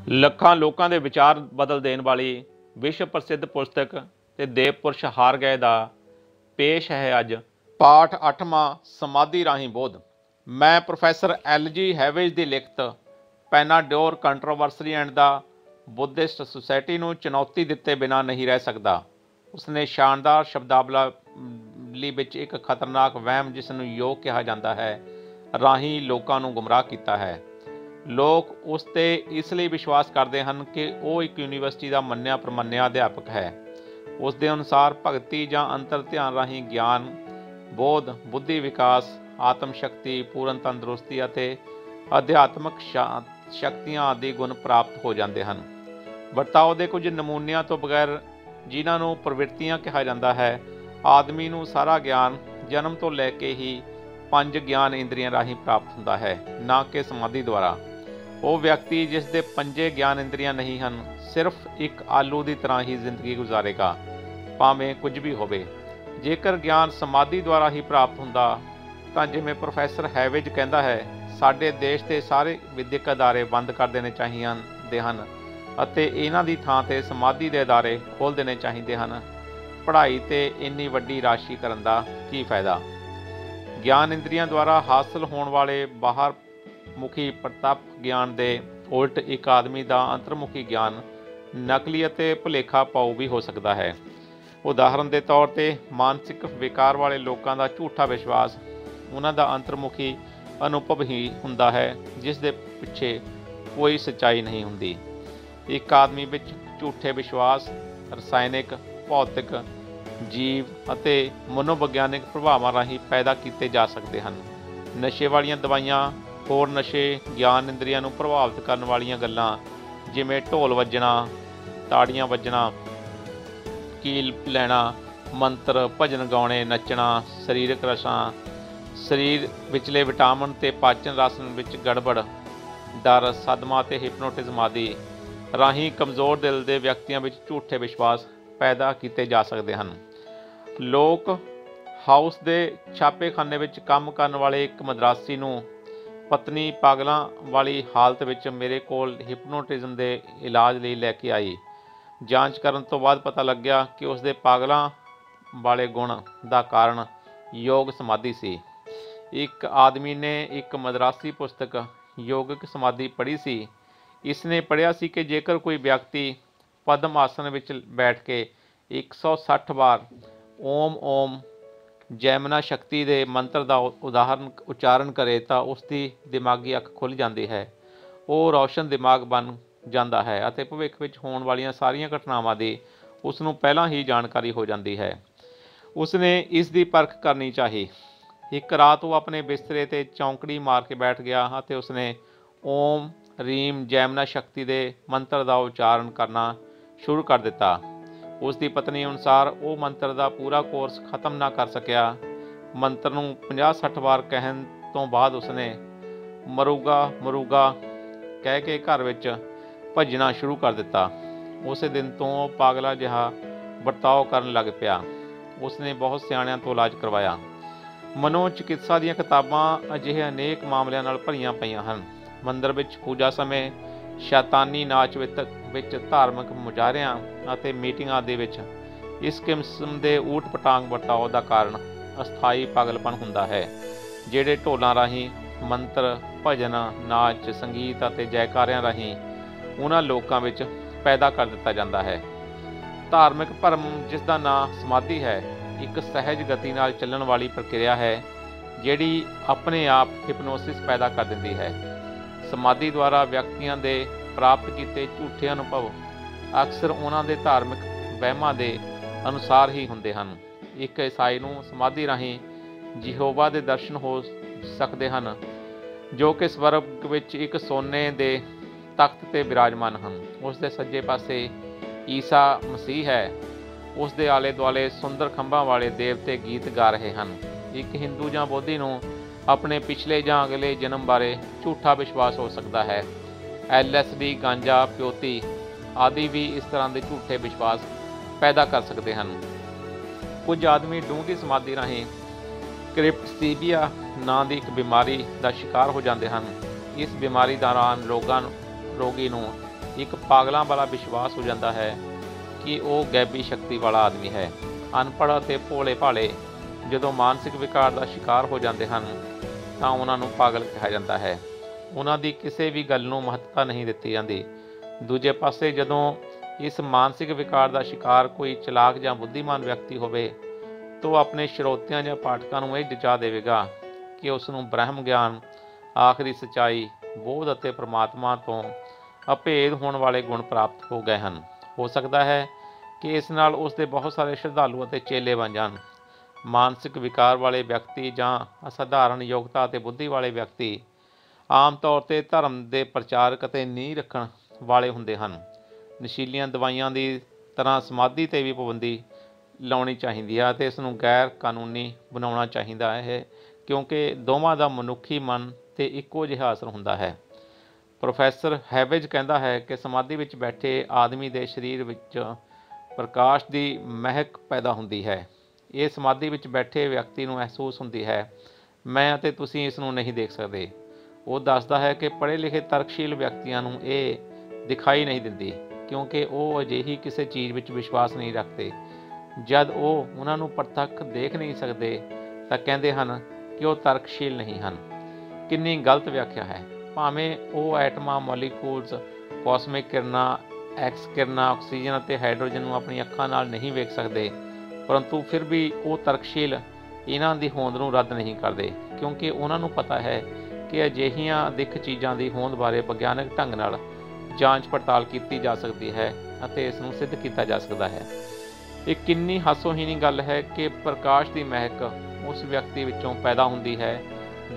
ਲੱਖਾਂ ਲੋਕਾਂ ਦੇ ਵਿਚਾਰ ਬਦਲ ਦੇਣ ਵਾਲੀ ਵਿਸ਼ਵ ਪ੍ਰਸਿੱਧ ਪੁਸਤਕ ਤੇ ਦੇਵਪੁਰਸ਼ ਹਾਰ ਗਏ ਦਾ ਪੇਸ਼ ਹੈ ਅੱਜ ਪਾਠ 8ਵਾਂ ਸਮਾਧੀ ਰਾਹੀਂ ਬੋਧ। ਮੈਂ ਪ੍ਰੋਫੈਸਰ LG ਹੈਵੇਜ ਦੀ ਲਿਖਤ Panadura controversy and the Buddhist society ਨੂੰ ਚੁਣੌਤੀ ਦਿੱਤੇ ਬਿਨਾਂ ਨਹੀਂ ਰਹਿ ਸਕਦਾ। ਉਸਨੇ ਸ਼ਾਨਦਾਰ ਸ਼ਬਦਾਵਲੀ ਵਿੱਚ ਇੱਕ ਖਤਰਨਾਕ ਵਹਿਮ, ਜਿਸ ਨੂੰ ਯੋਗ ਕਿਹਾ ਜਾਂਦਾ ਹੈ, ਰਾਹੀਂ ਲੋਕਾਂ ਨੂੰ ਗੁੰਮਰਾਹ ਕੀਤਾ ਹੈ। ਲੋਕ ਉਸ 'ਤੇ ਇਸ ਲਈ ਵਿਸ਼ਵਾਸ ਕਰਦੇ ਹਨ ਕਿ ਉਹ ਇੱਕ ਯੂਨੀਵਰਸਿਟੀ ਦਾ ਮੰਨਿਆ ਪ੍ਰਮੰਨਿਆ ਅਧਿਆਪਕ ਹੈ। ਉਸ ਦੇ ਅਨੁਸਾਰ ਭਗਤੀ ਜਾਂ ਅੰਤਰ ਧਿਆਨ ਰਾਹੀਂ ਗਿਆਨ, ਬੋਧ, ਬੁੱਧੀ ਵਿਕਾਸ, ਆਤਮ ਸ਼ਕਤੀ, ਪੂਰਨ ਤੰਦਰੁਸਤੀ ਅਤੇ ਅਧਿਆਤਮਕ ਸ਼ਕਤੀਆਂ ਆਦਿ ਗੁਣ ਪ੍ਰਾਪਤ ਹੋ ਜਾਂਦੇ ਹਨ। ਵਰਤਾਓ ਦੇ ਕੁਝ ਨਮੂਨਿਆਂ ਤੋਂ ਬਗੈਰ, ਜਿਨ੍ਹਾਂ ਨੂੰ ਪ੍ਰਵਿਰਤੀਆਂ ਕਿਹਾ ਜਾਂਦਾ ਹੈ, ਆਦਮੀ ਨੂੰ ਸਾਰਾ ਗਿਆਨ ਜਨਮ ਤੋਂ ਲੈ ਕੇ ਹੀ 5 ਗਿਆਨ ਇੰਦਰੀਆਂ ਰਾਹੀਂ ਪ੍ਰਾਪਤ ਹੁੰਦਾ ਹੈ, ਨਾ ਕਿ ਸਮਾਧੀ ਦੁਆਰਾ। ਉਹ ਵਿਅਕਤੀ ਜਿਸ ਦੇ 5 ਗਿਆਨ ਇੰਦਰੀਆਂ ਨਹੀਂ ਹਨ, ਸਿਰਫ ਇੱਕ ਆਲੂ ਦੀ ਤਰ੍ਹਾਂ ਹੀ ਜ਼ਿੰਦਗੀ ਗੁਜ਼ਾਰੇਗਾ, ਭਾਵੇਂ ਕੁਝ ਵੀ ਹੋਵੇ। ਜੇਕਰ ਗਿਆਨ ਸਮਾਧੀ ਦੁਆਰਾ ਹੀ ਪ੍ਰਾਪਤ ਹੁੰਦਾ ਤਾਂ, ਜਿਵੇਂ ਪ੍ਰੋਫੈਸਰ ਹੈਵੇਜ ਕਹਿੰਦਾ ਹੈ, ਸਾਡੇ ਦੇਸ਼ ਦੇ ਸਾਰੇ ਵਿਦਿਅਕ ਅਦਾਰੇ ਬੰਦ ਕਰ ਦੇਣੇ ਚਾਹੀਦੇ ਹਨ ਅਤੇ ਇਹਨਾਂ ਦੀ ਥਾਂ 'ਤੇ ਸਮਾਧੀ ਦੇ ਅਦਾਰੇ ਖੋਲ੍ਹ ਦੇਣੇ ਚਾਹੀਦੇ ਹਨ। ਪੜ੍ਹਾਈ 'ਤੇ ਇੰਨੀ ਵੱਡੀ ਰਾਸ਼ੀ ਕਰਨ ਦਾ ਕੀ ਫਾਇਦਾ? ਗਿਆਨ ਇੰਦਰੀਆਂ ਦੁਆਰਾ ਹਾਸਲ ਹੋਣ ਵਾਲੇ ਬਾਹਰ ਮੁਖੀ ਪ੍ਰਤੱਖ ਗਿਆਨ ਦੇ ਉਲਟ ਇੱਕ ਆਦਮੀ ਦਾ ਅੰਤਰਮੁਖੀ ਗਿਆਨ ਨਕਲੀ ਅਤੇ ਭੁਲੇਖਾ ਪਾਊ ਵੀ ਹੋ ਸਕਦਾ ਹੈ। ਉਦਾਹਰਨ ਦੇ ਤੌਰ 'ਤੇ, ਮਾਨਸਿਕ ਵਿਕਾਰ ਵਾਲੇ ਲੋਕਾਂ ਦਾ ਝੂਠਾ ਵਿਸ਼ਵਾਸ ਉਹਨਾਂ ਦਾ ਅੰਤਰਮੁਖੀ ਅਨੁਭਵ ਹੀ ਹੁੰਦਾ ਹੈ, ਜਿਸ ਦੇ ਪਿੱਛੇ ਕੋਈ ਸੱਚਾਈ ਨਹੀਂ ਹੁੰਦੀ। ਇੱਕ ਆਦਮੀ ਵਿੱਚ ਝੂਠੇ ਵਿਸ਼ਵਾਸ ਰਸਾਇਣਿਕ, ਭੌਤਿਕ, ਜੀਵ ਅਤੇ ਮਨੋਵਿਗਿਆਨਿਕ ਪ੍ਰਭਾਵਾਂ ਰਾਹੀਂ ਪੈਦਾ ਕੀਤੇ ਜਾ ਸਕਦੇ ਹਨ। ਨਸ਼ੇ ਵਾਲੀਆਂ ਦਵਾਈਆਂ, ਹੋਰ ਨਸ਼ੇ, ਗਿਆਨ ਇੰਦਰੀਆਂ ਨੂੰ ਪ੍ਰਭਾਵਿਤ ਕਰਨ ਵਾਲੀਆਂ ਗੱਲਾਂ, ਜਿਵੇਂ ਢੋਲ ਵੱਜਣਾ, ਤਾੜੀਆਂ ਵੱਜਣਾ, ਕੀਲ ਲੈਣਾ, ਮੰਤਰ, ਭਜਨ ਗਾਉਣੇ, ਨੱਚਣਾ, ਸਰੀਰਕ ਰਸਾਂ, ਸਰੀਰ ਵਿਚਲੇ ਵਿਟਾਮਿਨ ਤੇ ਪਾਚਨ ਰਸ ਵਿੱਚ ਗੜਬੜ, ਡਰ, ਸਦਮਾ ਅਤੇ ਹਿਪਨੋਟਿਜ਼ਮ ਆਦਿ ਰਾਹੀਂ ਕਮਜ਼ੋਰ ਦਿਲ ਦੇ ਵਿਅਕਤੀਆਂ ਵਿੱਚ ਝੂਠੇ ਵਿਸ਼ਵਾਸ ਪੈਦਾ ਕੀਤੇ ਜਾ ਸਕਦੇ ਹਨ। ਲੋਕ ਹਾਊਸ ਦੇ ਛਾਪੇਖਾਨੇ ਵਿੱਚ ਕੰਮ ਕਰਨ ਵਾਲੇ ਇੱਕ ਮਦਰਾਸੀ ਨੂੰ ਪਤਨੀ ਪਾਗਲਾਂ ਵਾਲੀ ਹਾਲਤ ਵਿੱਚ ਮੇਰੇ ਕੋਲ ਹਿਪਨੋਟਿਜ਼ਮ ਦੇ ਇਲਾਜ ਲਈ ਲੈ ਕੇ ਆਈ। ਜਾਂਚ ਕਰਨ ਤੋਂ ਬਾਅਦ ਪਤਾ ਲੱਗਿਆ ਕਿ ਉਸ ਦੇ ਪਾਗਲਾਂ ਵਾਲੇ ਗੁਣ ਦਾ ਕਾਰਨ ਯੋਗ ਸਮਾਧੀ ਸੀ। ਇੱਕ ਆਦਮੀ ਨੇ ਇੱਕ ਮਦਰਾਸੀ ਪੁਸਤਕ ਯੋਗਿਕ ਸਮਾਧੀ ਪੜ੍ਹੀ ਸੀ। ਇਸ ਨੇ ਪੜ੍ਹਿਆ ਸੀ ਕਿ ਜੇਕਰ ਕੋਈ ਵਿਅਕਤੀ ਪਦਮ ਆਸਨ ਵਿੱਚ ਬੈਠ ਕੇ 160 ਵਾਰ ਓਮ ਓਮ ਜੈਮਨਾ ਸ਼ਕਤੀ ਦੇ ਮੰਤਰ ਦਾ ਉਚਾਰਨ ਕਰੇ ਤਾਂ ਉਸ ਦੀ ਦਿਮਾਗੀ ਅੱਖ ਖੁੱਲ੍ਹ ਜਾਂਦੀ ਹੈ। ਉਹ ਰੌਸ਼ਨ ਦਿਮਾਗ ਬਣ ਜਾਂਦਾ ਹੈ ਅਤੇ ਭਵਿੱਖ ਵਿੱਚ ਹੋਣ ਵਾਲੀਆਂ ਸਾਰੀਆਂ ਘਟਨਾਵਾਂ ਦੀ ਉਸ ਨੂੰ ਪਹਿਲਾਂ ਹੀ ਜਾਣਕਾਰੀ ਹੋ ਜਾਂਦੀ ਹੈ। ਉਸ ਨੇ ਇਸ ਦੀ ਪਰਖ ਕਰਨੀ ਚਾਹੀ। ਇੱਕ ਰਾਤ ਉਹ ਆਪਣੇ ਬਿਸਤਰੇ 'ਤੇ ਚੌਂਕੜੀ ਮਾਰ ਕੇ ਬੈਠ ਗਿਆ ਅਤੇ ਉਸਨੇ ਓਮ ਰੀਮ ਜੈਮਨਾ ਸ਼ਕਤੀ ਦੇ ਮੰਤਰ ਦਾ ਉਚਾਰਨ ਕਰਨਾ ਸ਼ੁਰੂ ਕਰ ਦਿੱਤਾ। ਉਸ ਦੀ ਪਤਨੀ ਅਨੁਸਾਰ ਉਹ ਮੰਤਰ ਦਾ ਪੂਰਾ ਕੋਰਸ ਖਤਮ ਨਾ ਕਰ ਸਕਿਆ। ਮੰਤਰ ਨੂੰ 50-60 ਵਾਰ ਕਹਿਣ ਤੋਂ ਬਾਅਦ ਉਸਨੇ ਮਰੂਗਾ ਮਰੂਗਾ ਕਹਿ ਕੇ ਘਰ ਵਿੱਚ ਭੱਜਣਾ ਸ਼ੁਰੂ ਕਰ ਦਿੱਤਾ। ਉਸੇ ਦਿਨ ਤੋਂ ਉਹ ਪਾਗਲਾ ਜਿਹਾ ਵਰਤਾਓ ਕਰਨ ਲੱਗ ਪਿਆ। ਉਸਨੇ ਬਹੁਤ ਸਿਆਣਿਆਂ ਤੋਂ ਇਲਾਜ ਕਰਵਾਇਆ। ਮਨੋ ਚਿਕਿਤਸਾ ਦੀਆਂ ਕਿਤਾਬਾਂ ਅਜਿਹੇ ਅਨੇਕ ਮਾਮਲਿਆਂ ਨਾਲ ਭਰੀਆਂ ਪਈਆਂ ਹਨ। ਮੰਦਰ ਵਿੱਚ ਪੂਜਾ ਸਮੇਂ, ਸ਼ੈਤਾਨੀ ਨਾਚ ਵਿੱਚ, ਧਾਰਮਿਕ ਮੁਜ਼ਾਹਰਿਆਂ ਅਤੇ ਮੀਟਿੰਗਾਂ ਆਦਿ ਵਿੱਚ ਇਸ ਕਿਸਮ ਦੇ ਊਟ ਪਟਾਂਗ ਵਰਤਾਓ ਦਾ ਕਾਰਨ ਅਸਥਾਈ ਪਾਗਲਪਨ ਹੁੰਦਾ ਹੈ, ਜਿਹੜੇ ਢੋਲਾਂ ਰਾਹੀਂ, ਮੰਤਰ, ਭਜਨ, ਨਾਚ, ਸੰਗੀਤ ਅਤੇ ਜੈਕਾਰਿਆਂ ਰਾਹੀਂ ਉਹਨਾਂ ਲੋਕਾਂ ਵਿੱਚ ਪੈਦਾ ਕਰ ਦਿੱਤਾ ਜਾਂਦਾ ਹੈ। ਧਾਰਮਿਕ ਭਰਮ, ਜਿਸ ਦਾ ਨਾਂ ਸਮਾਧੀ ਹੈ, ਇੱਕ ਸਹਿਜ ਗਤੀ ਨਾਲ ਚੱਲਣ ਵਾਲੀ ਪ੍ਰਕਿਰਿਆ ਹੈ, ਜਿਹੜੀ ਆਪਣੇ ਆਪ ਹਿਪਨੋਸਿਸ ਪੈਦਾ ਕਰ ਦਿੰਦੀ ਹੈ। ਸਮਾਧੀ ਦੁਆਰਾ ਵਿਅਕਤੀਆਂ ਦੇ ਪ੍ਰਾਪਤ ਕੀਤੇ ਝੂਠੇ ਅਨੁਭਵ ਅਕਸਰ ਉਹਨਾਂ ਦੇ ਧਾਰਮਿਕ ਵਹਿਮਾਂ ਦੇ ਅਨੁਸਾਰ ਹੀ ਹੁੰਦੇ ਹਨ। ਇੱਕ ਈਸਾਈ ਨੂੰ ਸਮਾਧੀ ਰਾਹੀਂ ਯਹੋਵਾ ਦੇ ਦਰਸ਼ਨ ਹੋ ਸਕਦੇ ਹਨ, ਜੋ ਕਿ ਸਵਰਗ ਵਿੱਚ ਇੱਕ ਸੋਨੇ ਦੇ ਤਖਤ 'ਤੇ ਬਿਰਾਜਮਾਨ ਹਨ। ਉਸ ਦੇ ਸੱਜੇ ਪਾਸੇ ਈਸਾ ਮਸੀਹ ਹੈ। ਉਸ ਦੇ ਆਲੇ ਦੁਆਲੇ ਸੁੰਦਰ ਖੰਭਾਂ ਵਾਲੇ ਦੇਵਤੇ ਗੀਤ ਗਾ ਰਹੇ ਹਨ। ਇੱਕ ਹਿੰਦੂ ਜਾਂ ਬੋਧੀ ਨੂੰ ਆਪਣੇ ਪਿਛਲੇ ਜਾਂ ਅਗਲੇ ਜਨਮ ਬਾਰੇ ਝੂਠਾ ਵਿਸ਼ਵਾਸ ਹੋ ਸਕਦਾ ਹੈ। LSD, ਗਾਂਜਾ, ਪਿਓਤੀ ਆਦਿ ਵੀ ਇਸ ਤਰ੍ਹਾਂ ਦੇ ਝੂਠੇ ਵਿਸ਼ਵਾਸ ਪੈਦਾ ਕਰ ਸਕਦੇ ਹਨ। ਕੁਝ ਆਦਮੀ ਡੂੰਘੀ ਸਮਾਧੀ ਰਾਹੀਂ ਕ੍ਰਿਪਟਸੀਬੀਆ ਨਾਂ ਦੀ ਇੱਕ ਬਿਮਾਰੀ ਦਾ ਸ਼ਿਕਾਰ ਹੋ ਜਾਂਦੇ ਹਨ। ਇਸ ਬਿਮਾਰੀ ਦੌਰਾਨ ਰੋਗੀ ਨੂੰ ਇੱਕ ਪਾਗਲਾਂ ਵਾਲਾ ਵਿਸ਼ਵਾਸ ਹੋ ਜਾਂਦਾ ਹੈ ਕਿ ਉਹ ਗੈਬੀ ਸ਼ਕਤੀ ਵਾਲਾ ਆਦਮੀ ਹੈ। ਅਨਪੜ੍ਹ ਅਤੇ ਭੋਲੇ ਭਾਲੇ ਜਦੋਂ ਮਾਨਸਿਕ ਵਿਕਾਰ ਦਾ ਸ਼ਿਕਾਰ ਹੋ ਜਾਂਦੇ ਹਨ ਤਾਂ ਉਹਨਾਂ ਨੂੰ ਪਾਗਲ ਕਿਹਾ ਜਾਂਦਾ ਹੈ। ਉਹਨਾਂ ਦੀ ਕਿਸੇ ਵੀ ਗੱਲ ਨੂੰ ਮਹੱਤਤਾ ਨਹੀਂ ਦਿੱਤੀ ਜਾਂਦੀ। ਦੂਜੇ ਪਾਸੇ ਜਦੋਂ ਇਸ ਮਾਨਸਿਕ ਵਿਕਾਰ ਦਾ ਸ਼ਿਕਾਰ ਕੋਈ ਚਲਾਕ ਜਾਂ ਬੁੱਧੀਮਾਨ ਵਿਅਕਤੀ ਹੋਵੇ ਤਾਂ ਉਹ ਆਪਣੇ ਸਰੋਤਿਆਂ ਜਾਂ ਪਾਠਕਾਂ ਨੂੰ ਇਹ ਜਚਾ ਦੇਵੇਗਾ ਕਿ ਉਸ ਨੂੰ ਬ੍ਰਹਮ ਗਿਆਨ, ਆਖਰੀ ਸੱਚਾਈ, ਬੋਧ ਅਤੇ ਪ੍ਰਮਾਤਮਾ ਤੋਂ ਅਭੇਦ ਹੋਣ ਵਾਲੇ ਗੁਣ ਪ੍ਰਾਪਤ ਹੋ ਗਏ ਹਨ। ਹੋ ਸਕਦਾ ਹੈ ਕਿ ਇਸ ਨਾਲ ਉਸ ਦੇ ਬਹੁਤ ਸਾਰੇ ਸ਼ਰਧਾਲੂ ਅਤੇ ਚੇਲੇ ਬਣ ਜਾਣ। ਮਾਨਸਿਕ ਵਿਕਾਰ ਵਾਲੇ ਵਿਅਕਤੀ ਜਾਂ ਅਸਾਧਾਰਨ ਯੋਗਤਾ ਅਤੇ ਬੁੱਧੀ ਵਾਲੇ ਵਿਅਕਤੀ ਆਮ ਤੌਰ 'ਤੇ ਧਰਮ ਦੇ ਪ੍ਰਚਾਰਕ ਅਤੇ ਨੀਂਹ ਰੱਖਣ ਵਾਲੇ ਹੁੰਦੇ ਹਨ। ਨਸ਼ੀਲੀਆਂ ਦਵਾਈਆਂ ਦੀ ਤਰ੍ਹਾਂ ਸਮਾਧੀ 'ਤੇ ਵੀ ਪਾਬੰਦੀ ਲਾਉਣੀ ਚਾਹੀਦੀ ਹੈ ਅਤੇ ਇਸ ਨੂੰ ਗੈਰ ਕਾਨੂੰਨੀ ਬਣਾਉਣਾ ਚਾਹੀਦਾ ਹੈ, ਕਿਉਂਕਿ ਦੋਵਾਂ ਦਾ ਮਨੁੱਖੀ ਮਨ 'ਤੇ ਇੱਕੋ ਜਿਹਾ ਅਸਰ ਹੁੰਦਾ ਹੈ। ਪ੍ਰੋਫੈਸਰ ਹੈਵੇਜ ਕਹਿੰਦਾ ਹੈ ਕਿ ਸਮਾਧੀ ਵਿੱਚ ਬੈਠੇ ਆਦਮੀ ਦੇ ਸਰੀਰ ਵਿੱਚ ਪ੍ਰਕਾਸ਼ ਦੀ ਮਹਿਕ ਪੈਦਾ ਹੁੰਦੀ ਹੈ। ਇਹ ਸਮਾਧੀ ਵਿੱਚ ਬੈਠੇ ਵਿਅਕਤੀ ਨੂੰ ਮਹਿਸੂਸ ਹੁੰਦੀ ਹੈ। ਮੈਂ ਅਤੇ ਤੁਸੀਂ ਇਸ ਨੂੰ ਨਹੀਂ ਦੇਖ ਸਕਦੇ। ਉਹ ਦੱਸਦਾ ਹੈ ਕਿ ਪੜ੍ਹੇ ਲਿਖੇ ਤਰਕਸ਼ੀਲ ਵਿਅਕਤੀਆਂ ਨੂੰ ਇਹ ਦਿਖਾਈ ਨਹੀਂ ਦਿੰਦੀ, ਕਿਉਂਕਿ ਉਹ ਅਜਿਹੀ ਕਿਸੇ ਚੀਜ਼ ਵਿੱਚ ਵਿਸ਼ਵਾਸ ਨਹੀਂ ਰੱਖਦੇ। ਜਦ ਉਹ ਉਹਨਾਂ ਨੂੰ ਪ੍ਰਤੱਖ ਦੇਖ ਨਹੀਂ ਸਕਦੇ ਤਾਂ ਕਹਿੰਦੇ ਹਨ ਕਿ ਉਹ ਤਰਕਸ਼ੀਲ ਨਹੀਂ ਹਨ। ਕਿੰਨੀ ਗਲਤ ਵਿਆਖਿਆ ਹੈ। ਭਾਵੇਂ ਉਹ ਐਟਮਾਂ, ਮੋਲੀਕੂਲਸ, ਕਾਸਮਿਕ ਕਿਰਨਾਂ, ਐਕਸ ਕਿਰਨਾਂ, ਆਕਸੀਜਨ ਅਤੇ ਹਾਈਡਰੋਜਨ ਨੂੰ ਆਪਣੀ ਅੱਖਾਂ ਨਾਲ ਨਹੀਂ ਵੇਖ ਸਕਦੇ, ਪਰੰਤੂ ਫਿਰ ਵੀ ਉਹ ਤਰਕਸ਼ੀਲ ਇਹਨਾਂ ਦੀ ਹੋਂਦ ਨੂੰ ਰੱਦ ਨਹੀਂ ਕਰਦੇ, ਕਿਉਂਕਿ ਉਹਨਾਂ ਨੂੰ ਪਤਾ ਹੈ ਕਿ ਅਜਿਹੀਆਂ ਦਿੱਖ ਚੀਜ਼ਾਂ ਦੀ ਹੋਂਦ ਬਾਰੇ ਵਿਗਿਆਨਕ ਢੰਗ ਨਾਲ ਜਾਂਚ ਪੜਤਾਲ ਕੀਤੀ ਜਾ ਸਕਦੀ ਹੈ ਅਤੇ ਇਸ ਨੂੰ ਸਿੱਧ ਕੀਤਾ ਜਾ ਸਕਦਾ ਹੈ। ਇਹ ਕਿੰਨੀ ਹਾਸੋਹੀਣੀ ਗੱਲ ਹੈ ਕਿ ਪ੍ਰਕਾਸ਼ ਦੀ ਮਹਿਕ ਉਸ ਵਿਅਕਤੀ ਵਿੱਚੋਂ ਪੈਦਾ ਹੁੰਦੀ ਹੈ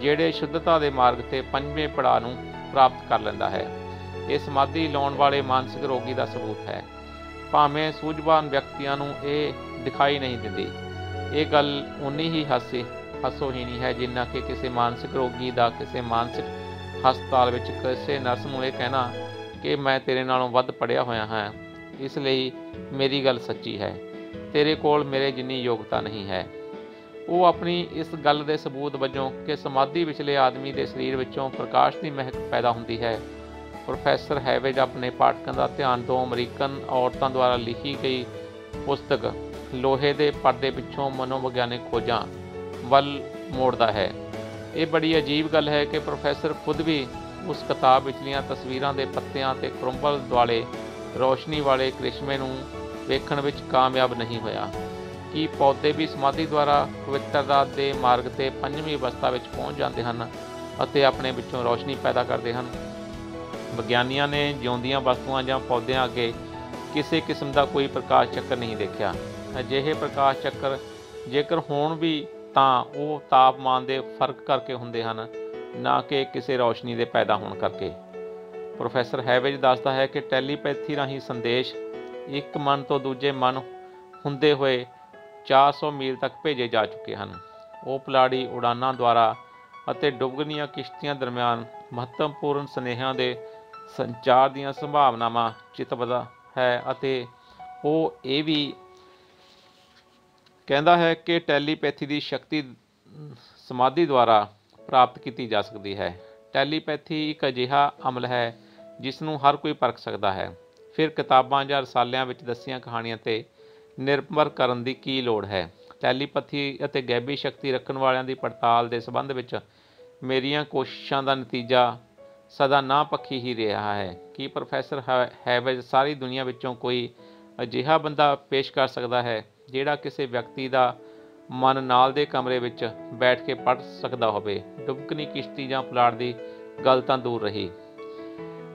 ਜਿਹੜੇ ਸ਼ੁੱਧਤਾ ਦੇ ਮਾਰਗ 'ਤੇ ਪੰਜਵੇਂ ਪੜਾਅ ਨੂੰ ਪ੍ਰਾਪਤ ਕਰ ਲੈਂਦਾ ਹੈ। ਇਹ ਸਮਾਧੀ ਲਾਉਣ ਵਾਲੇ ਮਾਨਸਿਕ ਰੋਗੀ ਦਾ ਸਬੂਤ ਹੈ। ਭਾਵੇਂ ਸੂਝਵਾਨ ਵਿਅਕਤੀਆਂ ਨੂੰ ਇਹ ਦਿਖਾਈ ਨਹੀਂ ਦਿੰਦੀ। ਇਹ ਗੱਲ ਉਨੀ ਹੀ ਹਾਸੋਹੀਣੀ ਹੈ ਜਿੰਨਾ ਕਿ ਕਿਸੇ ਮਾਨਸਿਕ ਰੋਗੀ ਦਾ ਕਿਸੇ ਮਾਨਸਿਕ ਹਸਪਤਾਲ ਵਿੱਚ ਕਿਸੇ ਨਰਸ ਨੂੰ ਇਹ ਕਹਿਣਾ ਕਿ ਮੈਂ ਤੇਰੇ ਨਾਲੋਂ ਵੱਧ ਪੜ੍ਹਿਆ ਹੋਇਆ ਹਾਂ, ਇਸ ਲਈ ਮੇਰੀ ਗੱਲ ਸੱਚੀ ਹੈ, ਤੇਰੇ ਕੋਲ ਮੇਰੇ ਜਿੰਨੀ ਯੋਗਤਾ ਨਹੀਂ ਹੈ। ਉਹ ਆਪਣੀ ਇਸ ਗੱਲ ਦੇ ਸਬੂਤ ਵਜੋਂ ਕਿ ਸਮਾਧੀ ਵਿਚਲੇ ਆਦਮੀ ਦੇ ਸਰੀਰ ਵਿੱਚੋਂ ਪ੍ਰਕਾਸ਼ ਦੀ ਮਹਿਕ ਪੈਦਾ ਹੁੰਦੀ ਹੈ, ਪ੍ਰੋਫੈਸਰ ਹੈਵੇਜ ਆਪਣੇ ਪਾਠਕਾਂ ਦਾ ਧਿਆਨ ਦੋ ਅਮਰੀਕਨ ਔਰਤਾਂ ਦੁਆਰਾ ਲਿਖੀ ਗਈ ਪੁਸਤਕ ਲੋਹੇ ਦੇ ਪਰਦੇ ਪਿੱਛੋਂ ਮਨੋਵਿਗਿਆਨਿਕ ਖੋਜਾਂ ਵੱਲ ਮੋੜਦਾ ਹੈ। ਇਹ ਬੜੀ ਅਜੀਬ ਗੱਲ ਹੈ ਕਿ ਪ੍ਰੋਫੈਸਰ ਖੁਦ ਵੀ ਉਸ ਕਿਤਾਬ ਵਿਚਲੀਆਂ ਤਸਵੀਰਾਂ ਦੇ ਪੱਤਿਆਂ ਅਤੇ ਕਰੰਬਲ ਦੁਆਲੇ ਰੋਸ਼ਨੀ ਵਾਲੇ ਕ੍ਰਿਸ਼ਮੇ ਨੂੰ ਵੇਖਣ ਵਿੱਚ ਕਾਮਯਾਬ ਨਹੀਂ ਹੋਇਆ। ਕਿ ਪੌਦੇ ਵੀ ਸਮਾਧੀ ਦੁਆਰਾ ਪਵਿੱਤਰਤਾ ਦੇ ਮਾਰਗ 'ਤੇ ਪੰਜਵੀਂ ਅਵਸਥਾ ਵਿੱਚ ਪਹੁੰਚ ਜਾਂਦੇ ਹਨ ਅਤੇ ਆਪਣੇ ਵਿੱਚੋਂ ਰੋਸ਼ਨੀ ਪੈਦਾ ਕਰਦੇ ਹਨ। ਵਿਗਿਆਨੀਆਂ ਨੇ ਜਿਉਂਦੀਆਂ ਵਸਤੂਆਂ ਜਾਂ ਪੌਦਿਆਂ ਅੱਗੇ ਕਿਸੇ ਕਿਸਮ ਦਾ ਕੋਈ ਪ੍ਰਕਾਸ਼ ਚੱਕਰ ਨਹੀਂ ਦੇਖਿਆ। ਅਜਿਹੇ ਪ੍ਰਕਾਸ਼ ਚੱਕਰ ਜੇਕਰ ਹੋਣ ਵੀ ਤਾਂ ਉਹ ਤਾਪਮਾਨ ਦੇ ਫਰਕ ਕਰਕੇ ਹੁੰਦੇ ਹਨ, ਨਾ ਕਿ ਕਿਸੇ ਰੌਸ਼ਨੀ ਦੇ ਪੈਦਾ ਹੋਣ ਕਰਕੇ। ਪ੍ਰੋਫੈਸਰ ਹੈਵੇਜ ਦੱਸਦਾ ਹੈ ਕਿ ਟੈਲੀਪੈਥੀ ਰਾਹੀਂ ਸੰਦੇਸ਼ ਇੱਕ ਮਨ ਤੋਂ ਦੂਜੇ ਮਨ ਹੁੰਦੇ ਹੋਏ 400 ਮੀਲ ਤੱਕ ਭੇਜੇ ਜਾ ਚੁੱਕੇ ਹਨ। ਉਹ ਪੁਲਾੜੀ ਉਡਾਨਾਂ ਦੁਆਰਾ ਅਤੇ ਡੁੱਬਣੀਆਂ ਕਿਸ਼ਤੀਆਂ ਦਰਮਿਆਨ ਮਹੱਤਵਪੂਰਨ ਸੁਨੇਹਿਆਂ ਦੇ ਸੰਚਾਰ ਦੀਆਂ ਸੰਭਾਵਨਾਵਾਂ ਚਿਤਵਦਾ ਹੈ ਅਤੇ ਉਹ ਇਹ ਵੀ ਕਹਿੰਦਾ ਹੈ ਕਿ ਟੈਲੀਪੈਥੀ ਦੀ ਸ਼ਕਤੀ ਸਮਾਧੀ ਦੁਆਰਾ ਪ੍ਰਾਪਤ ਕੀਤੀ ਜਾ ਸਕਦੀ ਹੈ। ਟੈਲੀਪੈਥੀ ਇੱਕ ਅਜਿਹਾ ਅਮਲ ਹੈ ਜਿਸ ਨੂੰ ਹਰ ਕੋਈ ਪਰਖ ਸਕਦਾ ਹੈ। ਫਿਰ ਕਿਤਾਬਾਂ ਜਾਂ ਰਸਾਲਿਆਂ ਵਿੱਚ ਦੱਸੀਆਂ ਕਹਾਣੀਆਂ 'ਤੇ ਨਿਰਭਰ ਕਰਨ ਦੀ ਕੀ ਲੋੜ ਹੈ। ਟੈਲੀਪੈਥੀ ਅਤੇ ਗੈਬੀ ਸ਼ਕਤੀ ਰੱਖਣ ਵਾਲਿਆਂ ਦੀ ਪੜਤਾਲ ਦੇ ਸੰਬੰਧ ਵਿੱਚ ਮੇਰੀਆਂ ਕੋਸ਼ਿਸ਼ਾਂ ਦਾ ਨਤੀਜਾ ਸਦਾ ਨਾ ਪੱਖੀ ਹੀ ਰਿਹਾ ਹੈ ਕਿ ਪ੍ਰੋਫੈਸਰ ਹੈਵੇਜ ਸਾਰੀ ਦੁਨੀਆ ਵਿੱਚੋਂ ਕੋਈ ਅਜਿਹਾ ਬੰਦਾ ਪੇਸ਼ ਕਰ ਸਕਦਾ ਹੈ ਜਿਹੜਾ ਕਿਸੇ ਵਿਅਕਤੀ ਦਾ ਮਨ ਨਾਲ ਦੇ ਕਮਰੇ ਵਿੱਚ ਬੈਠ ਕੇ ਪੜ੍ਹ ਸਕਦਾ ਹੋਵੇ। ਡੁਬਕਣੀ ਕਿਸ਼ਤੀ ਜਾਂ ਪੁਲਾੜ ਦੀ ਗੱਲ ਤਾਂ ਦੂਰ ਰਹੀ।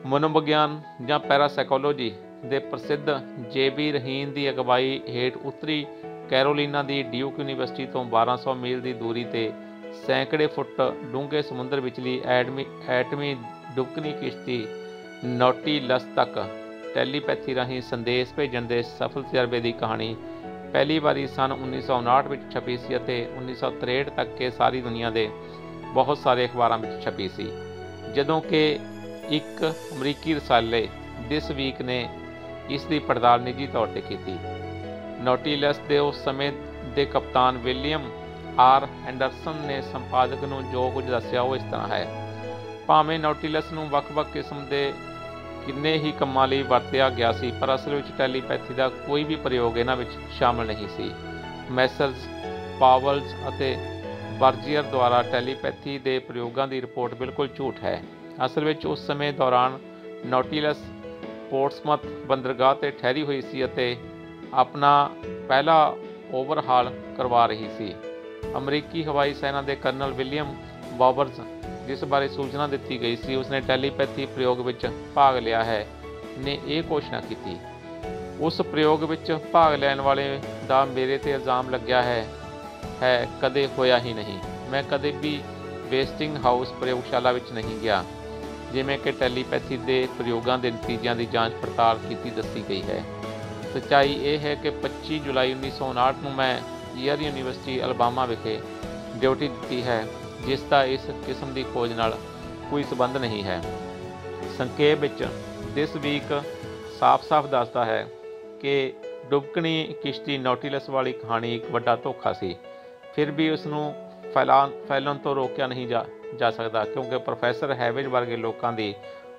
ਮਨੋਵਿਗਿਆਨ ਜਾਂ ਪੈਰਾਸਾਈਕੋਲੋਜੀ ਦੇ ਪ੍ਰਸਿੱਧ JB ਰਹੀਨ ਦੀ ਅਗਵਾਈ ਹੇਠ ਉੱਤਰੀ ਕੈਰੋਲੀਨਾ ਦੀ ਡਿਊਕ ਯੂਨੀਵਰਸਿਟੀ ਤੋਂ 1200 ਮੀਲ ਦੀ ਦੂਰੀ 'ਤੇ ਸੈਂਕੜੇ ਫੁੱਟ ਡੂੰਘੇ ਸਮੁੰਦਰ ਵਿਚਲੀ ਐਟਮੀ ਡੁਬਕਣੀ ਕਿਸ਼ਤੀ ਨੌਟੀਲਸ ਤੱਕ ਟੈਲੀਪੈਥੀ ਰਾਹੀਂ ਸੰਦੇਸ਼ ਭੇਜਣ ਦੇ ਸਫਲ ਤਜਰਬੇ ਦੀ ਕਹਾਣੀ ਪਹਿਲੀ ਵਾਰੀ ਸਨ 1959 ਵਿੱਚ ਛਪੀ ਸੀ ਅਤੇ 1963 ਤੱਕ ਇਹ ਸਾਰੀ ਦੁਨੀਆ ਦੇ ਬਹੁਤ ਸਾਰੇ ਅਖਬਾਰਾਂ ਵਿੱਚ ਛਪੀ ਸੀ, ਜਦੋਂ ਕਿ ਇੱਕ ਅਮਰੀਕੀ ਰਸਾਲੇ ਦਿਸ ਵੀਕ ਨੇ ਇਸ ਦੀ ਪੜਤਾਲ ਨਿੱਜੀ ਤੌਰ 'ਤੇ ਕੀਤੀ। ਨੌਟੀਲਸ ਦੇ ਉਸ ਸਮੇਂ ਦੇ ਕਪਤਾਨ ਵਿਲੀਅਮ ਆਰ ਐਂਡਰਸਨ ਨੇ ਸੰਪਾਦਕ ਨੂੰ ਜੋ ਕੁਝ ਦੱਸਿਆ ਉਹ ਇਸ ਤਰ੍ਹਾਂ ਹੈ। ਭਾਵੇਂ ਨੌਟਿਲਸ ਨੂੰ ਵੱਖ-ਵੱਖ ਕਿਸਮ ਦੇ ਕਿੰਨੇ ਹੀ ਕੰਮਾਂ ਲਈ ਵਰਤਿਆ ਗਿਆ ਸੀ, ਪਰ ਅਸਲ ਵਿੱਚ ਟੈਲੀਪੈਥੀ ਦਾ ਕੋਈ ਵੀ ਪ੍ਰਯੋਗ ਇਹਨਾਂ ਵਿੱਚ ਸ਼ਾਮਲ ਨਹੀਂ ਸੀ। ਮੈਸਰਜ਼ ਪਾਵਲਜ਼ ਅਤੇ ਵਰਜੀਅਰ ਦੁਆਰਾ ਟੈਲੀਪੈਥੀ ਦੇ ਪ੍ਰਯੋਗਾਂ ਦੀ ਰਿਪੋਰਟ ਬਿਲਕੁਲ ਝੂਠ ਹੈ। ਅਸਲ ਵਿੱਚ ਉਸ ਸਮੇਂ ਦੌਰਾਨ ਨੌਟਿਲਸ ਪੋਰਟਸਮਥ ਬੰਦਰਗਾਹ 'ਤੇ ਠਹਿਰੀ ਹੋਈ ਸੀ ਅਤੇ ਆਪਣਾ ਪਹਿਲਾ ਓਵਰਹਾਲ ਕਰਵਾ ਰਹੀ ਸੀ। ਅਮਰੀਕੀ ਹਵਾਈ ਸੈਨਾ ਦੇ ਕਰਨਲ ਵਿਲੀਅਮ ਬਾਬਰਜ਼, ਜਿਸ ਬਾਰੇ ਸੂਚਨਾ ਦਿੱਤੀ ਗਈ ਸੀ ਉਸਨੇ ਟੈਲੀਪੈਥੀ ਪ੍ਰਯੋਗ ਵਿੱਚ ਭਾਗ ਲਿਆ ਹੈ, ਨੇ ਇਹ ਘੋਸ਼ਣਾ ਕੀਤੀ। ਉਸ ਪ੍ਰਯੋਗ ਵਿੱਚ ਭਾਗ ਲੈਣ ਵਾਲੇ ਦਾ ਮੇਰੇ 'ਤੇ ਇਲਜ਼ਾਮ ਲੱਗਿਆ ਹੈ ਕਦੇ ਹੋਇਆ ਹੀ ਨਹੀਂ। ਮੈਂ ਕਦੇ ਵੀ ਵੇਸਟਿੰਗ ਹਾਊਸ ਪ੍ਰਯੋਗਸ਼ਾਲਾ ਵਿੱਚ ਨਹੀਂ ਗਿਆ, ਜਿਵੇਂ ਕਿ ਟੈਲੀਪੈਥੀ ਦੇ ਪ੍ਰਯੋਗਾਂ ਦੇ ਨਤੀਜਿਆਂ ਦੀ ਜਾਂਚ ਪੜਤਾਲ ਕੀਤੀ ਦੱਸੀ ਗਈ ਹੈ। ਸੱਚਾਈ ਇਹ ਹੈ ਕਿ 25 ਜੁਲਾਈ 1959 ਨੂੰ ਮੈਂ ਈਅਰ ਯੂਨੀਵਰਸਿਟੀ ਅਲਬਾਮਾ ਵਿਖੇ ਡਿਊਟੀ ਦਿੱਤੀ ਹੈ, ਜਿਸ ਦਾ ਇਸ ਕਿਸਮ ਦੀ ਖੋਜ ਨਾਲ ਕੋਈ ਸੰਬੰਧ ਨਹੀਂ ਹੈ। ਸੰਖੇਪ ਵਿੱਚ ਦਿਸ ਵੀਕ ਸਾਫ਼-ਸਾਫ਼ ਦੱਸਦਾ ਹੈ ਕਿ ਡੁਬਕਣੀ ਕਿਸ਼ਤੀ ਨੌਟਿਲਸ ਵਾਲੀ ਕਹਾਣੀ ਇੱਕ ਵੱਡਾ ਧੋਖਾ ਸੀ। ਫਿਰ ਵੀ ਉਸ ਨੂੰ ਫੈਲਣ ਤੋਂ ਰੋਕਿਆ ਨਹੀਂ ਜਾ ਸਕਦਾ, ਕਿਉਂਕਿ ਪ੍ਰੋਫੈਸਰ ਹੈਵੇਜ ਵਰਗੇ ਲੋਕਾਂ ਦੀ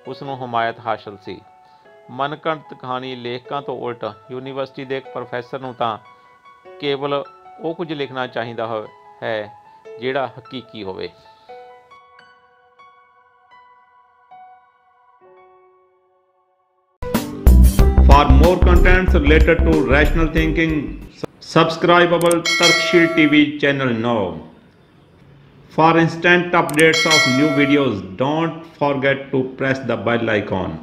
ਉਸ ਨੂੰ ਹਮਾਇਤ ਹਾਸਲ ਸੀ। ਮਨਘੜਤ ਕਹਾਣੀ ਲੇਖਕਾਂ ਤੋਂ ਉਲਟ ਯੂਨੀਵਰਸਿਟੀ ਦੇ ਇੱਕ ਪ੍ਰੋਫੈਸਰ ਨੂੰ ਤਾਂ ਕੇਵਲ ਉਹ ਕੁਝ ਲਿਖਣਾ ਚਾਹੀਦਾ ਹੈ ਜਿਹੜਾ ਹਕੀਕੀ ਹੋਵੇ। For more contents related to rational thinking, subscribe our Tarkshil TV channel now. For instant updates of new videos, don't forget to press the bell icon.